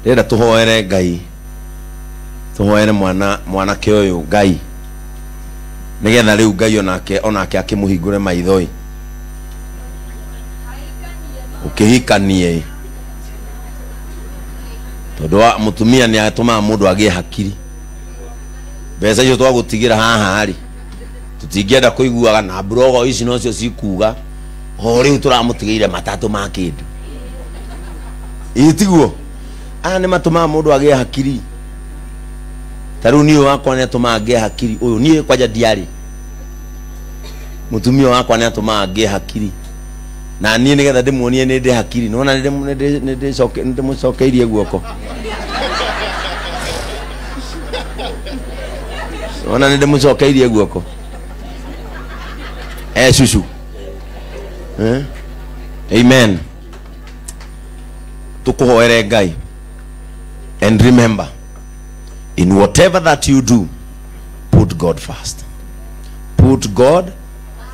renda tuhoere Ngai, tuhoere mwana kioyo Ngai, nigetha riu Ngai onake akimuhingure maithoi ukihikanie tondu mutumia ni atuma mundu agie hakiri. Besa icio twagutigira haha ri tutingienda kuiguaga na brogo ici no cio cikuga ho riu turamutigeire matatu ma kindu itiguo ni matuma mundu agie hakiri. Taru niyo wakwa ni atuma agie hakiri uyu nie kwaja diari mutumia wakwa ni atuma agie hakiri na nie nigetha ndimuonie ni ndi hakiri nona ndi mucokeirie guoko nona ndi mucokeirie guoko shushu amen. Tukuhoere Ngai, and remember, in whatever that you do, put God first. Put God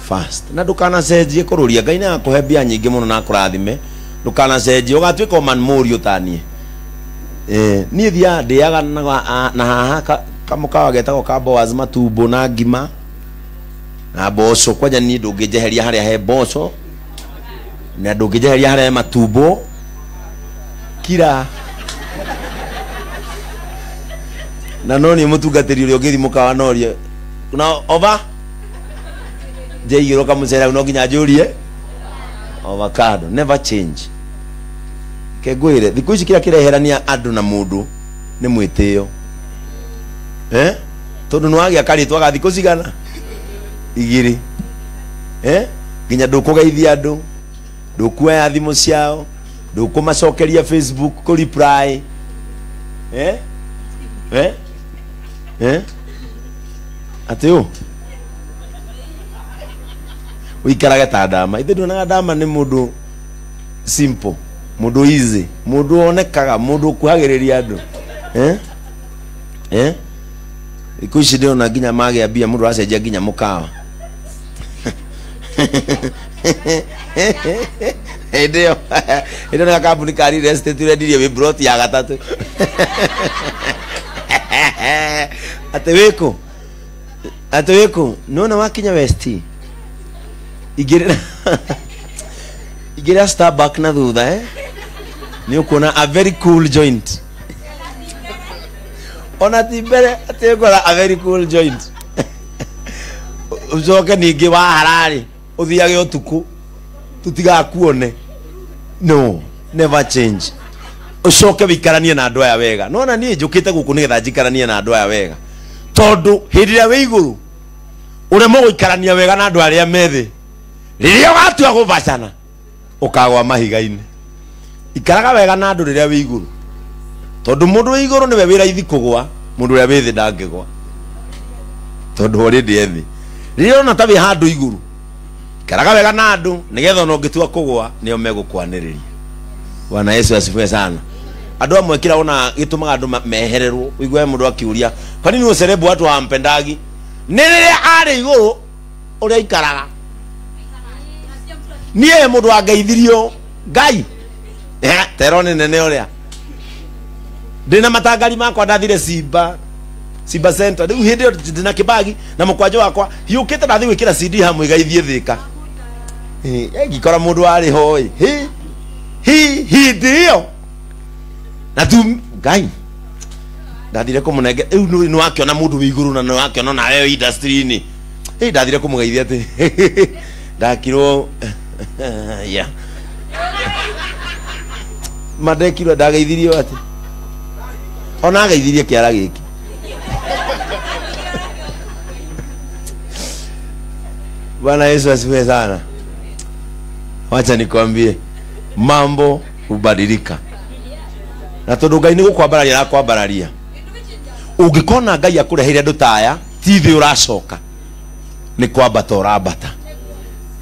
first. Na dukana cenjie kururia Ngai na akuhe mbia nyingi muno na akurathime. Dukana cenjie ugatwika man muri utanie. Nie thia ndiaga na haha kamukawa getagwo ka Boaz matumbo na ngima na boco kwaja ni ndungijeheria haria he boco na ndungijeheria haria he matumbo kira na noni mutungatiri uri ugithi mukawa norie na over jeigiro kamucera no nginya njurie avocado never change kegwire thiku ici kira kireherania andu na mundu ni mwitio tondu nwagia karitwa gathi kucigana igiri nginya ndukugeithia andu ndukuoya thimu ciao ndukumacokeria Facebook ku reply atio uikarage ta ndama ithe ndona ndama ni mundu simple, mundu easy, mundu onekaga, mundu kuhagiriria andu ikuici ndiona nginya mage mbia mundu acenjia nginya mukawa ndio na kampuni kari restaurant rendirie we brought ya gatatu ateweko nona wakinya west igera Starbucks na thutha ni ukona a very cool joint ona timbere ategora a very cool joint uzoke ningi wa harari uthiage utuku tutigakuone no never change ucoke wikaranie na andu aya wega nona nie njukite guku nigetha njikaranie na andu aya wega tondu hindiria we iguru uremo guikarania wega na andu aria methi riria ugatua gubacana ukagwa mahiga-ini ikaraga wega na andu riria we iguru tondu mundu we iguru niwe wira ithi kugwa mundu uria withi ndangigwa tondu already ethi riria ona tabi handu iguru ikaraga wega na andu nigetha no ngitua kugwa nio megukwaniriria. Bwana Yesu asifiwe sana. Andu amwe kira ona gitumaga andu mehererwo uigwe mundu akiuria kwa nini ucerebu watu hampendagi ni riria ari iguru uria ikaraga nie mundu angeithirio Ngai terone nene uria ndina matangari makwa ndathire Simba Center riu hindi ndina kibagi na mukwajo wakwa hiukite ndathi gwikira CD hamwe gaithie thika ngikora mundu ari hoi hi ndio na tu Ngai ndathire kumunenge riu ni wakiona mundu wi iguru na ni wakiona na wewe industry ni ndathire kumugeithia ati ndakirwo ya madekirwo ndageithirio ati ona ageithirie kiara giki Bwana Yesu asifiwe sana. Wacha nikwambie mambo hubadilika na tondu Ngai ni gukwambararia na kwambararia ungikona Ngai akureheire andu taya tithi uracoka ni kwambata urambata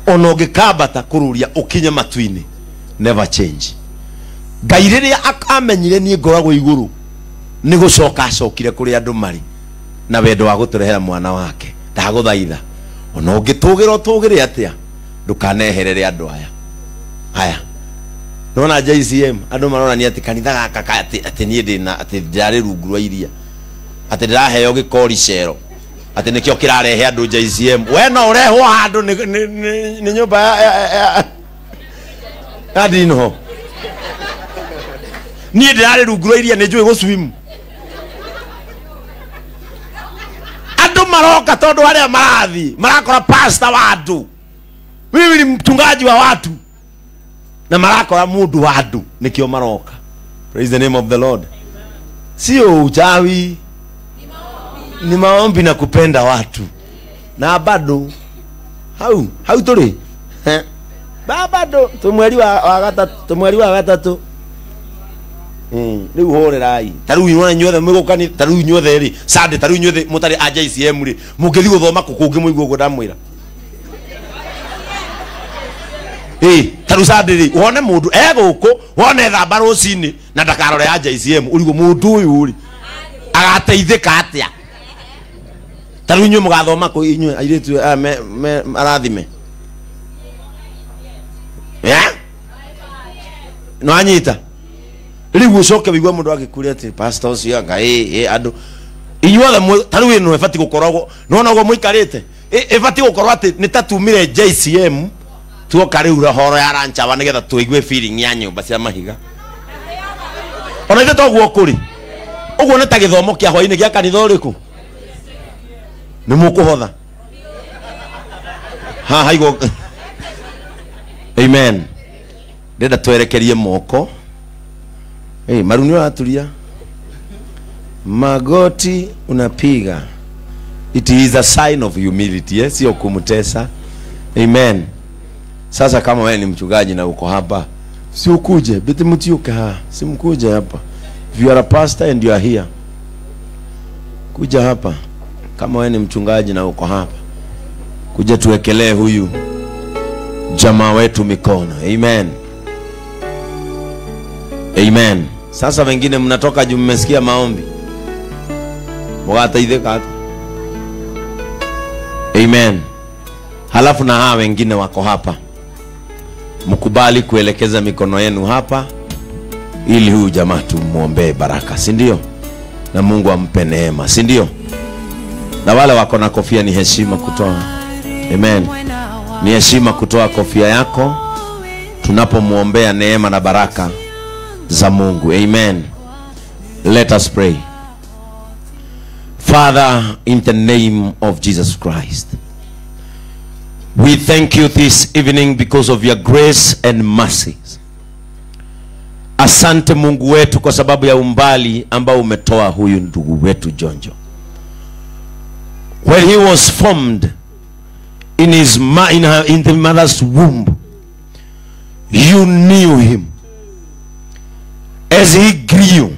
ono ngikambata kururia ukinye matwini never change. Ngai riria amenyire nie ngoragwo iguru ni gucoka acokire kuri andu mari na wendo wa guturehera mwana wake ndaguthaitha ono ngitugira utugire atia ndukaneherere andu aya nona JCM andu marona ni ati kanitha gaka ati nie ndina ati ndari rungu rwa iria ati ndiraheo gikori cero ati nikio kirarehe andu JCM we no urehwo handu ni nyumba adi no nie ndirari rungu rwa iria ni njui go swim andu maroka tondu aria marathi marakora pastor wa andu mimi ni mchungaji wa watu na marakora mundu wa andu nikio maroka. Praise the name of the Lord. Sio uchawi, ni maombi na kupenda watu. Na bado hau tuli bado tumweli wa gatatu ni uhore rai taru inyona nyothe mwigukani taru inyothe ri sande taru inyothe mutari AJCM ri mugethi guthoma kukungi muigu go ndamwira taru sande ri wone mundu eguku wone thamba rucini na ndakarore AJCM urigo mundu uyu ri agateithika atia taru inyu mugathoma ku inyu airetu arathime no anyita rigu ucoke wigwa mundu agikuria ati pastor ucio anga andu inyuothe taru ino efati gukoragwo nona go muikarite efati gukorwa ati nitatumire JCM tuoka riu horo ya rancha wa nigetha tuigue feeling ya nyumba cia mahiga ona ite toguo kuri uguo nita githomo kia hwaini gia kanitha uriku ni mukuhotha haigo amen ndenda twerekerie moko maruni unatulia magoti unapiga. It is a sign of humility, sio kumtesa. Amen. Sasa kama wewe ni mchungaji na uko hapa, si ukuje beti mtiuka, si mkuje hapa. If you are a pastor and you are here, kuja hapa. Kama wewe ni mchungaji na uko hapa, kuja tuwekelee huyu jamaa wetu mikono. Amen. Amen. Sasa wengine mnatoka juu mmesikia maombi. Mwataidheka. Amen. Halafu na hawa wengine wako hapa, mkubali kuelekeza mikono yenu hapa ili huyu jamaa tumuombe baraka, si ndio? Na Mungu ampe neema, si ndio? Na wale wako na kofia ni heshima kutoa. Amen. Ni heshima kutoa kofia yako tunapomuombea neema na baraka za Mungu. Amen. Let us pray. Father, in the name of Jesus Christ, we thank you this evening because of your grace and mercies. Asante Mungu wetu kwa sababu ya umbali ambao umetoa huyu ndugu wetu Jonjo. When he was formed in the mother's womb, you knew him. As he grew,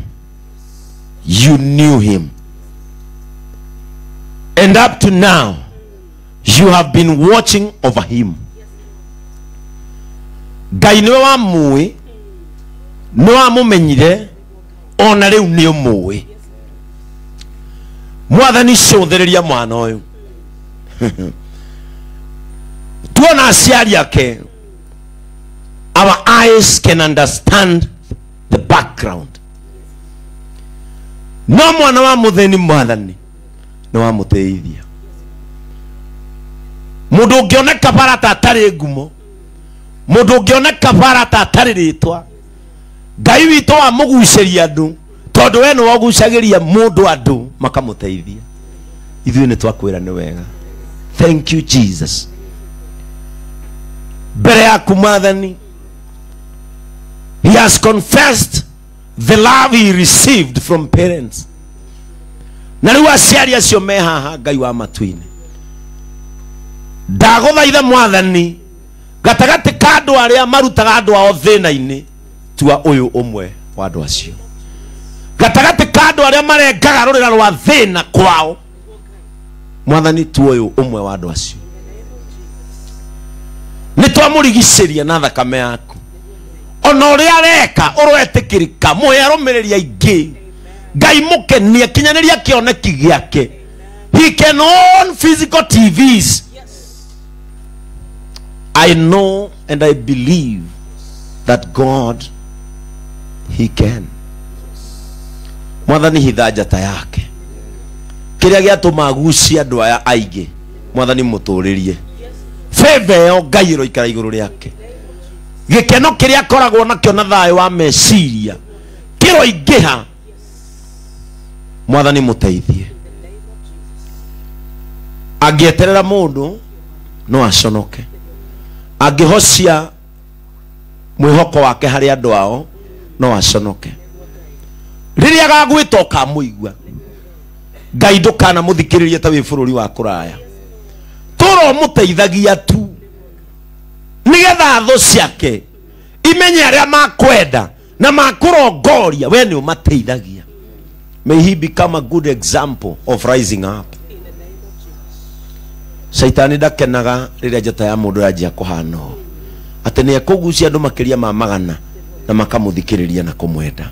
you knew him. And up to now, you have been watching over him. Gainwa muwe, noa mumenyire, ona riu ni muwe. Mwathani cothereria mwana uyu. Tuona aciari yake. Our eyes can understand the background. No mwana wa mutheni mwathani no wa muteithia. Mundu ngioneka barata atari ngumo, mundu ngioneka barata atari ritwa, Ngai witu wa muguceria andu tondu we no wagucagiria mundu andu makamuteithia. Ithuĩ nĩ twakwĩra nĩ wega. Thank you Jesus. Mbere yaku mwathani, he has confessed the love he received from parents. Na riu aciari acio me haha Ngai wa matuine. Ndaguthaitha mwathani, gatagati ka andu aria marutaga andu ao thina-ini, tua uyu umwe wa andu acio. Gatagati ka andu aria marengaga rurira rwa thina kwao, mwathani tua uyu umwe wa andu acio. Nitwamurigiceria na thakame yaku. Ona uria areka urwetikirika muherumireria ingi. Ngai mukenia kinyaniria kioneki giake. He can own physical TVs. I know and I believe that God, he can. Mwathani hitha njata yake. Kiria giatuma agucia andu aya aingi. Mwathani muturirie. Favor yo Ngai roikara iguru riake. Gikeno kiria akoragwo nakio na thayo wa meciria. Kiroingiha. Mwathani muteithie. Angieterera mundu no aconoke. Angihocia mwihoko wake hari andu ao no aconoke. Riria gagwita kamuigwa. Ngai ndukana muthikiririe ta wi bururi wa kuraya. Turo muteithagia tu. Nigetha tho ciake imenye aria makwenda na makurongoria we ni umateithagia. May he become a good example of rising up. Saitani ndakenaga riria njata ya mundu yanjia kuhana ati ni ekugucia andu makiria ma magana na makamuthikiriria na kumwenda.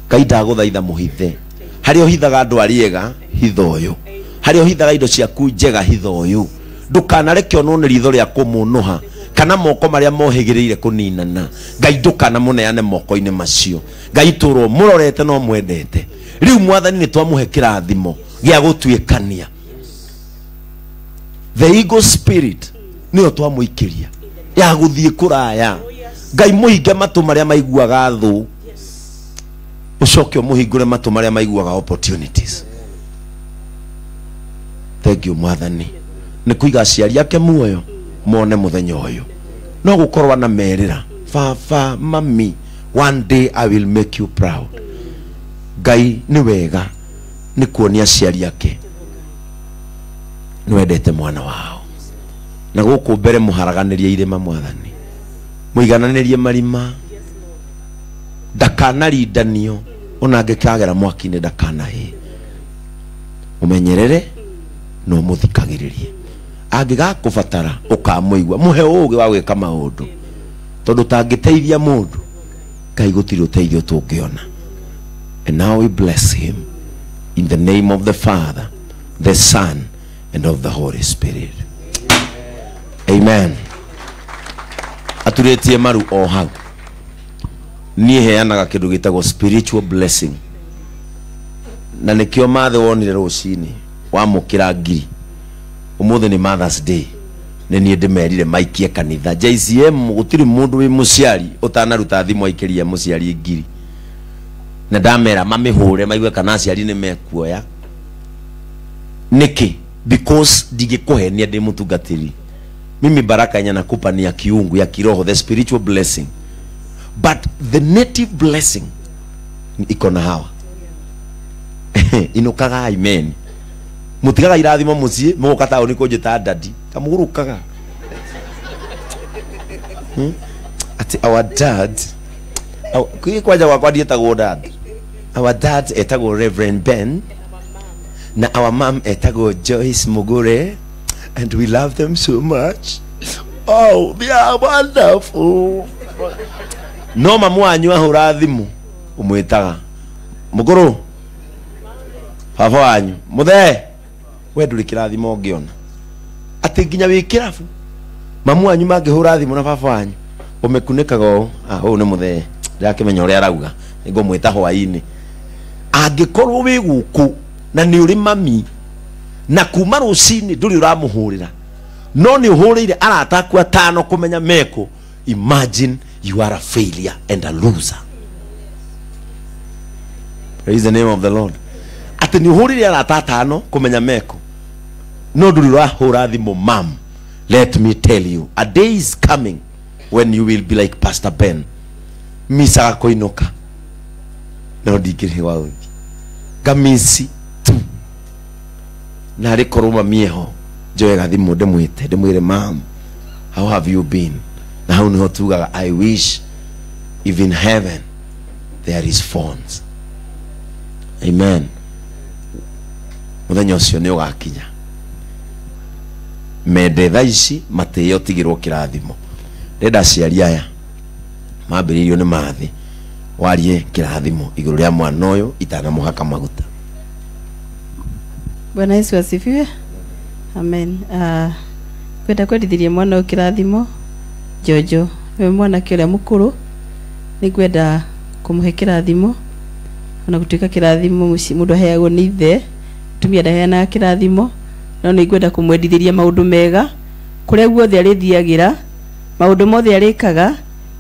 Ngai ndaguthaitha muhithe hari ohithaga andu ariega hithoyo, hari ohithaga indo ciaku njega hithoyo. Ndukanareke ono ni ritho ria kumunuha kana moko maria mohigiriire kuninana. Ngai ndukana muneane moko-ini macio. Ngai turo murorete no mwendete. Riu Mwathani ni twamuhe kirathimo gia gutuikania. The ego spirit niyo twamuikiria ya guthie kuraya. Ngai muhinge matu maria maiguaga thu, ucoke muhingure matu maria maiguaga opportunities. Thank you Mwathani. Ni kuiga aciari yake muoyo mone muthenya uyu. No gukorwa na merira. Baba, mami, one day I will make you proud. Ngai ni wega ni kuonia aciari yake nwendete mwana wao. Na guku mbere muharaganirie irima Mwathani. Muigananirie marima. Ndakanarindanio ona angikagera mwaki-ini ndakanahe. Umenyerere no muthikagiririe. Angigakubatara ukamuigwa muhe ugi wa gwika maundu. Tondu tangiteithia mundu Ngai gutiri uteithio tungiona. And now we bless him in the name of the Father, the Son, and of the Holy Spirit. Amen. Aturetie maru o hau. Nie heanaga kindu gitagwo spiritual blessing. Na nikio mathe wonire rucini wa mukira ngiri. Umuthe ni Mother's Day. Ne nie ndimerire maikie kanitha. JCM gutiri mundu wi muciari utanaruta thimu aikiria muciari ngiri. Na ndamera mamihure maigwe kana aciari ni mekuoya. Niki because digikuhenia ndi mutungatiri. Mimi baraka yenye nakupa ni ya kiungu ya kiroho, the spiritual blessing. But the native blessing iko na hawa. Inukaga amen. Mutigaga irathimo mucie mugoka taoni kunjita dadi kamugurukaga. Ati our dad kwaja wakwa dietagwo dad. Our dad etagwo Reverend Ben. Na our mom etagwo Joyce Mugure. And we love them so much. Oh, they are wonderful. No mamu anyu ahura thimu umwitaga Muguru baba wanyu muthe we nduri kirathimo ngiona ati nginya wi kirabu mamu anyu mangihura thimu na baba wanyu umekunikaga u ni muthe ndakimenya uria arauga ngomwita hwaini angikorwo wi guku na ni uri mami na kuma rucini nduri uramuhurira no ni uhurire arata ku atano kumenya meko. Imagine you are a failure and a loser. Praise the name of the Lord. Ati ni uhurire arata atano kumenya meko no nduri urahura thimu mam. Let me tell you, a day is coming when you will be like Pastor Ben. Misa koinoka no dikiri wawe gamisi tu na rikoroma mieho joega thimu ndemwire mam, how have you been? Na how niho tugaga I wish if in heaven there is phones. Amen. Muthenya ucio ni ugakinya mende thaici mateyo tigirwo kirathimo ndenda ciari aya mambiririo ni mathi warie kirathimo iguru ria mwana uyu itana muhaka maguta. Bwana Yesu asifiwe. Amen. Kwenda kwendithirie mwana ukirathimo Jojo we mwana kiuria mukuru Nĩ kwenda kũmũhe kĩrathimo ona gũtuĩka kĩrathimo mũndũ aheagwo nĩ ithe, tumia ndaheana kĩrathimo, no nĩ kwenda kũmwendithĩria maũndũ mega kũrĩa guothe arĩthiagĩra, maũndũ mothe arĩkaga,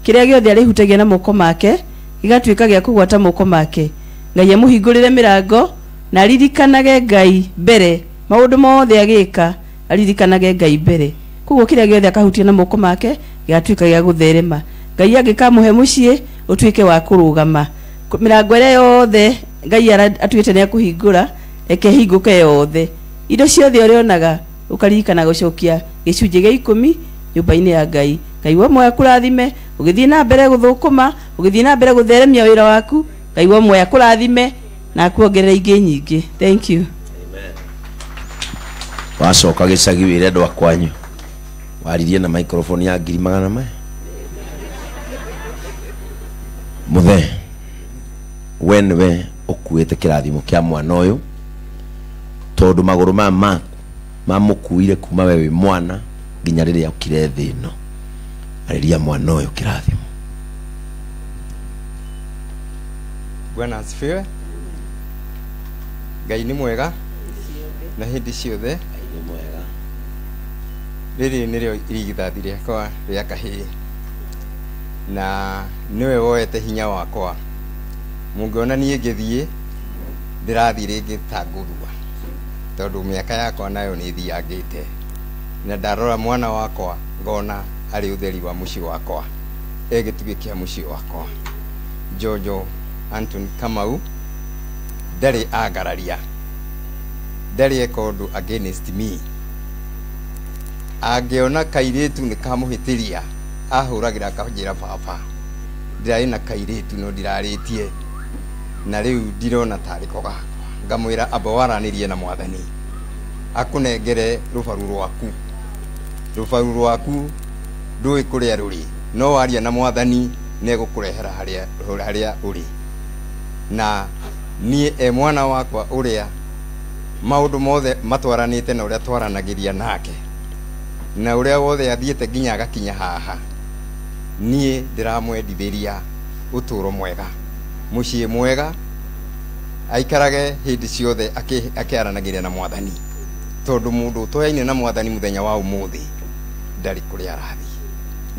kĩrĩa gĩothe arĩhutagia na moko make gĩgatuĩka gĩa kũgwata moko make. Ngai amũhingũrĩre mĩrango na aririkanage Ngai mbere, maũndũ mothe agĩka aririkanage Ngai mbere. Koguo kĩrĩa gĩothe akahutia na moko make gĩgatuĩka gĩa gũtherema. Ngai angĩkamũhe mũciĩ ũtuĩke wa kũrũgama. Mĩrango ĩrĩa yothe Ngai atuĩte nĩ akũhingũra reke hingũke yothe. Indo ciothe ũrĩonaga ũkaririkana gũcokia gĩcunjĩ gĩa 10 nyũmba-inĩ ya Ngai. Ngai wamwe akũrathime, ũgĩthiĩ na mbere gũthũkũma, ũgĩthiĩ na mbere gũtheremia wĩra waku. Ngai wamwe akũrathime na akuongerera ingĩ nyingĩ. Thank you. Amen. Wacoka gĩcagi wĩre andũ akwanyu waririe na microphone ya 200,000 muthe wenwe ukuite kirathimo kĩa mwana ũyũ tondu magũrũ mama mamukuire kuma wewe mwana nginya rĩrĩa ukire thĩ ĩno. Ariria mwana ũyũ kirathimo. Bwana asifiwe. Ngai nĩ mwega na hĩndĩ ciothe. Ngai nĩ mwega. Rĩrĩ nĩrĩo irigithathi rĩakwa rĩa kahĩĩ na niwe woete hinya wakwa. Mũngĩona niĩ ngĩthiĩ ndĩrathiĩ rĩngĩ ta ngũrua tondũ mĩaka yakwa nayo nĩ thiangĩte, na ndarora mwana wakwa ngona arĩ ũtheri wa mũciĩ wakwa, gĩtugĩ kĩa mũciĩ wakwa. Jojo Anton Kamau ndarĩ agararia, ndarĩ eka ũndũ against me. Angĩona kairĩtu nĩ kamũhĩtĩria ahũragĩra akahũnjĩra baba ndirarĩ na kairĩtu no ndirarĩtie, na rĩu ndirona tarĩ ko gakwa. Ngamwĩra amba waranĩrie na Mwathani akũnengere rũbaru rwaku ndũĩ kũrĩa rũrĩ, no waria na Mwathani nĩegũkũrehera harĩa ũrĩ. Na niĩ mwana wakwa ũrĩa maũndũ mothe matwaranĩte na ũrĩa twaranagĩria nake na ũrĩa wothe athiĩte nginya agakinya haha, niĩ ndĩramwendithĩria ũtũũro mwega, mũciĩ mwega, aikarage hĩndĩ ciothe akĩaranagĩria na Mwathani, tondũ mũndũ ũtoyaine na Mwathani mũthenya wa ũmũthĩ ndarĩ kũrĩa arathiĩ,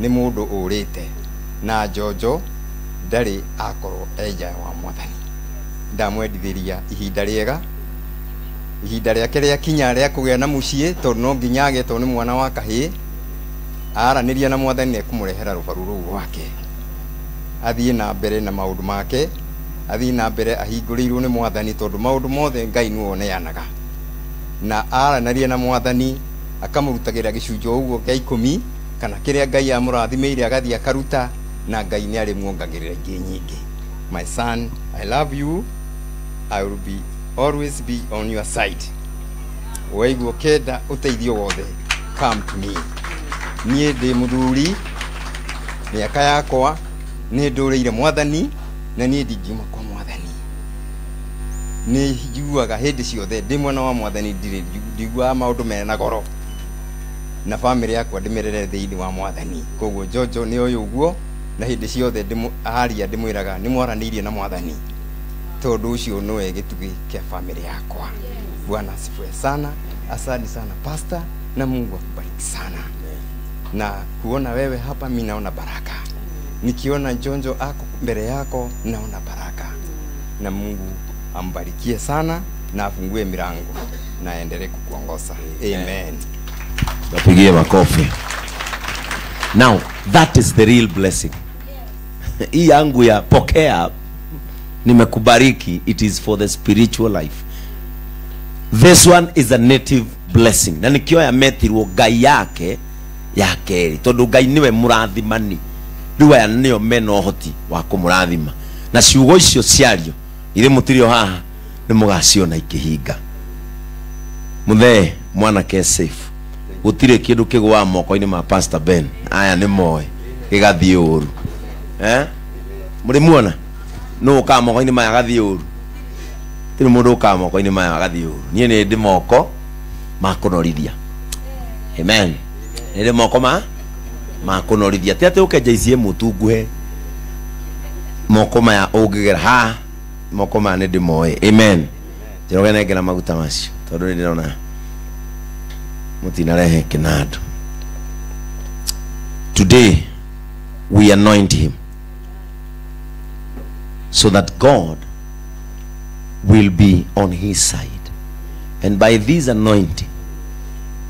nĩ mũndũ ũrĩte. Na Jojo ndarĩ akorwo enja wa Mwathani. Ndamwendithĩria ihinda rĩega, ihinda rĩake rĩakinya rĩa kũgĩa na mũciĩ, tondũ no nginya agetwo nĩ mwana wa kahĩĩ. Aranĩria na Mwathani nĩekũmũrehera rũbaru rũu rwake, athiĩ na mbere na maũndũ make, athiĩ na mbere ahingũrĩirwo nĩ Mwathani, tondũ maũndũ mothe Ngai nĩwe oneanaga. Na aranĩria na Mwathani akamũrutagĩra gĩcunjĩ ũguo kĩa 10 kana kĩrĩa Ngai amũrathimĩire agathiĩ akaruta, na Ngai nĩ arĩ muongagĩrĩra ingĩ nyingĩ. My son, I love you. I will always be on your side. Waigua kenda ũteithio wothe, come to me. Niĩ ndĩ mũthuri, mĩaka yakwa nĩ ndũrĩire Mwathani, na niĩ ndingiuma kwa Mwathani. Nĩ njuaga hĩndĩ ciothe ndĩ mwana wa Mwathani, ndiguaga maũndũ mena goro, na bamĩrĩ yakwa ndĩmerere thĩinĩ wa Mwathani. Koguo Jojo nĩ ũyũ ũguo, na hĩndĩ ciothe aharia ndĩmwĩraga nĩ mwaranĩirie na Mwathani, tondũ ũcio nĩwe gĩtugĩ kĩa bamĩrĩ yakwa. Bwana asifiwe sana. Asante sana pastor, na Mungu akubariki sana. Na kuona wewe hapa mimi naona baraka, nikiona Jojo ako mbele yako naona baraka, na Mungu ambarikie sana na afungue milango na aendelee kukuongoza. Amen. Napigie makofi. Now that is the real blessing. Hii yangu ya pokea nimekubariki, it is for the spiritual life. This one is a native blessing. Na nikioya metirwo Ngai yake yake, tondu Ngai niwe murathimani, riu aya nio mena ũhoti wa kũmũrathima, na ciugo icio ciario ire mutirio haha ni mugaciona ikihinga. Muthe mwana ke safe, gutire kindu kigwa moko-ini ma Pastor Ben, aya ni moe gigathie uru muri muona no ka moko-ini maya gathie uru, tiri mundu ka moko-ini maya gathie uru. Nie ni ndi moko ma kunorithia. Amen. Ni ndi moko ma kunorithia, ti ati ukenjaicie mutunguhe moko maya ungigera ha moko maya ndi moe. Amen. Jiroge negera maguta macio tondu ni ndona mutinarehe kinado. Today we anoint him so that God will be on his side, and by this anointing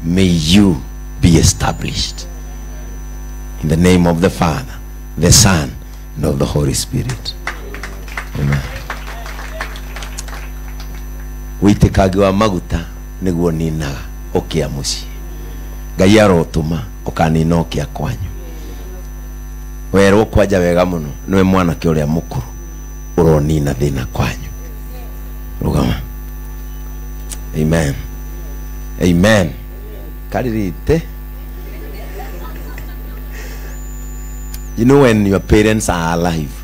may you be established in the name of the Father, the Son, and of the Holy Spirit. Amen. Witekagi wa maguta niguo ninaga okia muci. Ngai arotuma okanina okia kwanyu. Werwo kwaja wega muno niwe mwana ke uria mukuru uronina thina kwanyu. Rugama. Amen. Amen. Karirite. You know, when your parents are alive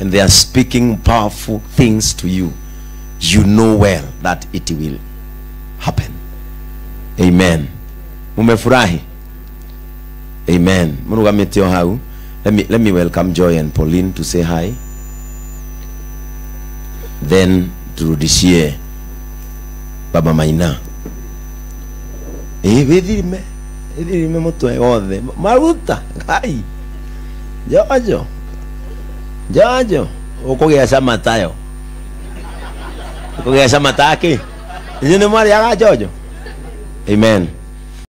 and they are speaking powerful things to you, you know well that it will happen. Amen. Mumefurahi? Amen. Murugamete hau. Let me welcome Joy and Pauline to say hi. Then turudishie Baba Maina. Vedime mutwe wothe maruta hai. Jojo ukugea samatayo. Ukugea samataki. Nini mwali aga Jojo. Amen.